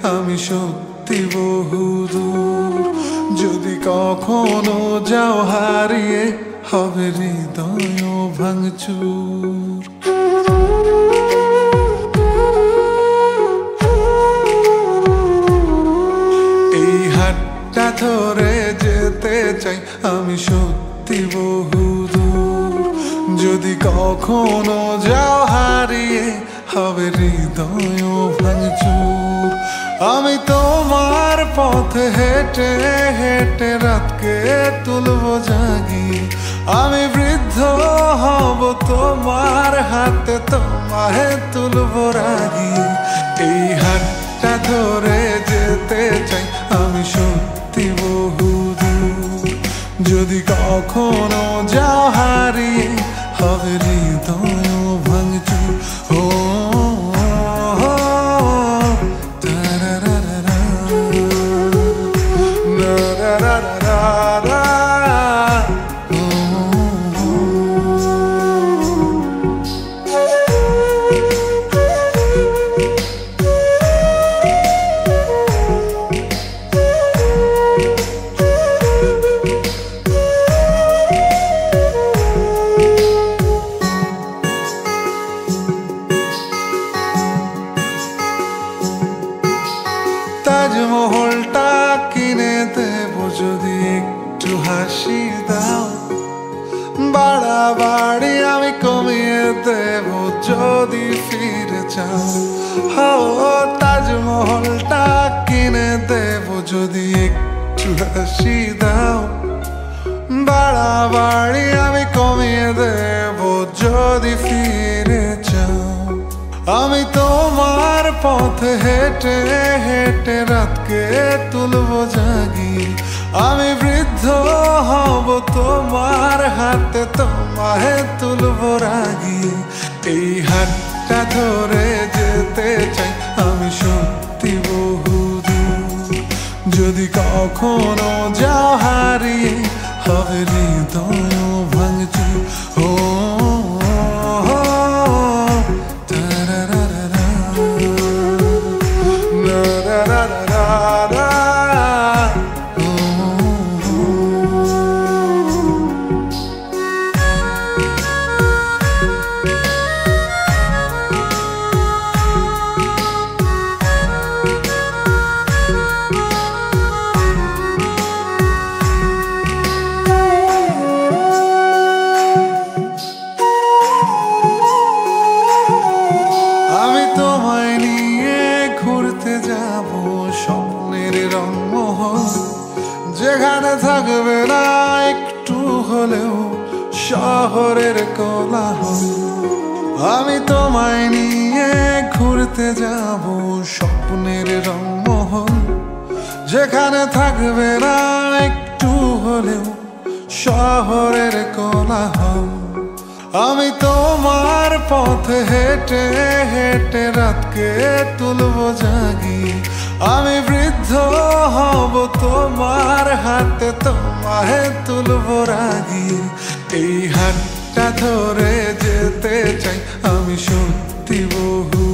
আমি সত্যি বহুদূর। যদি কখনো যাও হারিয়ে হবে হৃদয় ভাঙচুর। এই হাতটা ধরে যেতে চাই আমি সত্যি বহুদূর। যদি কখনো যাও হারিয়ে হবে হৃদয় ভাঙচুর। আমি তোমার পথে হেঁটে হেঁটে রাতকে তুলবো জাগিয়ে। আমি বৃদ্ধ হব তোমার হাতে তোমায় তুলবো রাগিয়ে। এই হাতটা ধরে যেতে চাই আমি সত্যি বহুদূর। যদি কখনো যাও হারিয়ে হবে হৃদয় ভাঙচুর। ও তাজমহলটা কিনে দেব যদি একটু হাসি দাও। বাড়াবাড়ি আমি কমিয়ে দেব যদি ফিরে চাও। ও তাজমহলটা কিনে দেব যদি একটু হাসি দাও। বাড়াবাড়ি আমি কমিয়ে দেব যদি ফিরে চাও। আমি তোমার পথে হেঁটে হেঁটে রাতকে তুলবো জাগিয়ে। আমি বৃদ্ধ হব তোমার হাতে তোমায় তুলবো রাগিয়ে। এই হাতটা ধরে যেতে চাই আমি সত্যি বহুদূর। যদি কখনো যাও হারিয়ে হবে হৃদয় ভাঙচুর। ও যেখানে থাকবে না একটু হলেও শহরের কোলাহল। আমি তোমায় নিয়ে ঘুরতে যাব স্বপ্নের রংমহল। যেখানে থাকবে না একটু হলেও শহরের কোলাহল। আমি তোমার পথে হেঁটে হেঁটে রাতকে তুলবো জাগিয়ে। আমি বৃদ্ধ হব তোমার হাতে তোমায় তুলবো রাগিয়ে। এই হাতটা ধরে যেতে চাই আমি সত্যি বহু